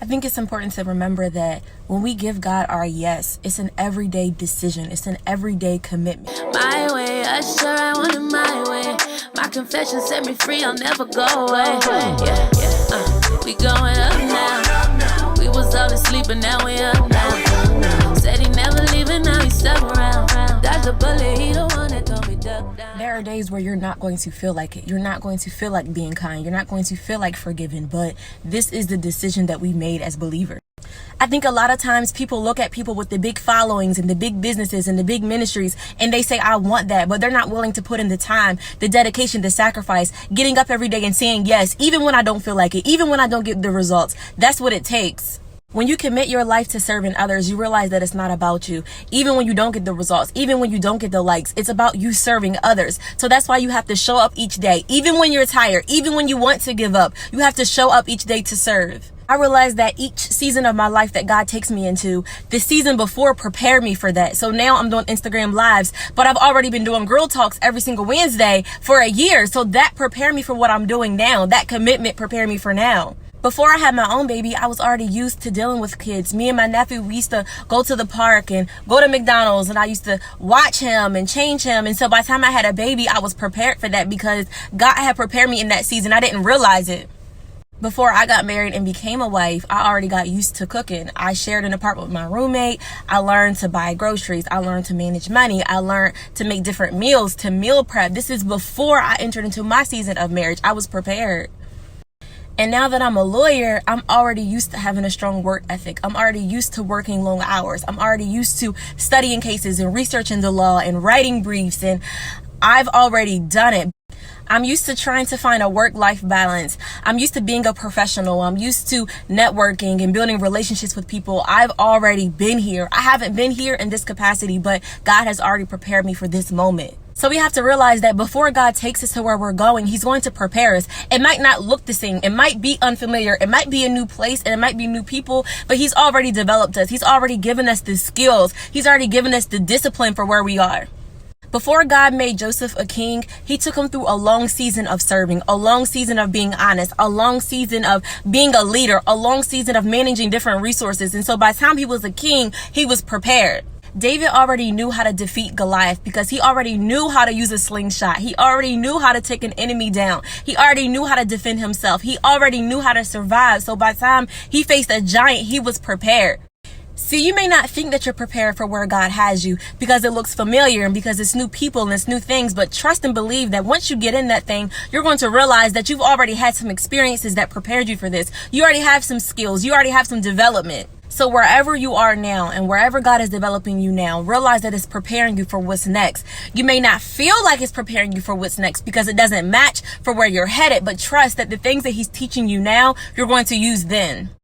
I think it's important to remember that when we give God our yes, it's an everyday decision. It's an everyday commitment. My way, I sure I want it my way. My confession set me free, I'll never go away. We going up now. We was all asleep and now we up now. Said he never leaving, now he stuck around. Dodged the bullet, he the one that told me duck down. There are days where you're not going to feel like it. You're not going to feel like being kind. You're not going to feel like forgiving. But this is the decision that we made as believers. I think a lot of times people look at people with the big followings and the big businesses and the big ministries and they say, I want that, but they're not willing to put in the time, the dedication, the sacrifice, getting up every day and saying yes, even when I don't feel like it, even when I don't get the results. That's what it takes. When you commit your life to serving others, you realize that it's not about you. Even when you don't get the results, even when you don't get the likes, it's about you serving others. So that's why you have to show up each day. Even when you're tired, even when you want to give up, you have to show up each day to serve. I realized that each season of my life that God takes me into, the season before prepared me for that. So now I'm doing Instagram lives, but I've already been doing girl talks every single Wednesday for a year. So that prepared me for what I'm doing now. That commitment prepared me for now. Before I had my own baby, I was already used to dealing with kids. Me and my nephew, we used to go to the park and go to McDonald's, and I used to watch him and change him. And so by the time I had a baby, I was prepared for that because God had prepared me in that season. I didn't realize it. Before I got married and became a wife, I already got used to cooking. I shared an apartment with my roommate. I learned to buy groceries. I learned to manage money. I learned to make different meals, to meal prep. This is before I entered into my season of marriage. I was prepared. And now that I'm a lawyer, I'm already used to having a strong work ethic. I'm already used to working long hours. I'm already used to studying cases and researching the law and writing briefs, and I've already done it. I'm used to trying to find a work-life balance. I'm used to being a professional. I'm used to networking and building relationships with people. I've already been here. I haven't been here in this capacity, but God has already prepared me for this moment. So we have to realize that before God takes us to where we're going, he's going to prepare us. It might not look the same. It might be unfamiliar. It might be a new place and it might be new people, but he's already developed us. He's already given us the skills. He's already given us the discipline for where we are. Before God made Joseph a king, he took him through a long season of serving, a long season of being honest, a long season of being a leader, a long season of managing different resources. And so by the time he was a king, he was prepared. David already knew how to defeat Goliath because he already knew how to use a slingshot. He already knew how to take an enemy down. He already knew how to defend himself. He already knew how to survive. So by the time he faced a giant, he was prepared. See, you may not think that you're prepared for where God has you because it looks familiar and because it's new people and it's new things, but trust and believe that once you get in that thing, you're going to realize that you've already had some experiences that prepared you for this. You already have some skills. You already have some development. So wherever you are now and wherever God is developing you now, realize that it's preparing you for what's next. You may not feel like it's preparing you for what's next because it doesn't match for where you're headed, but trust that the things that he's teaching you now, you're going to use then.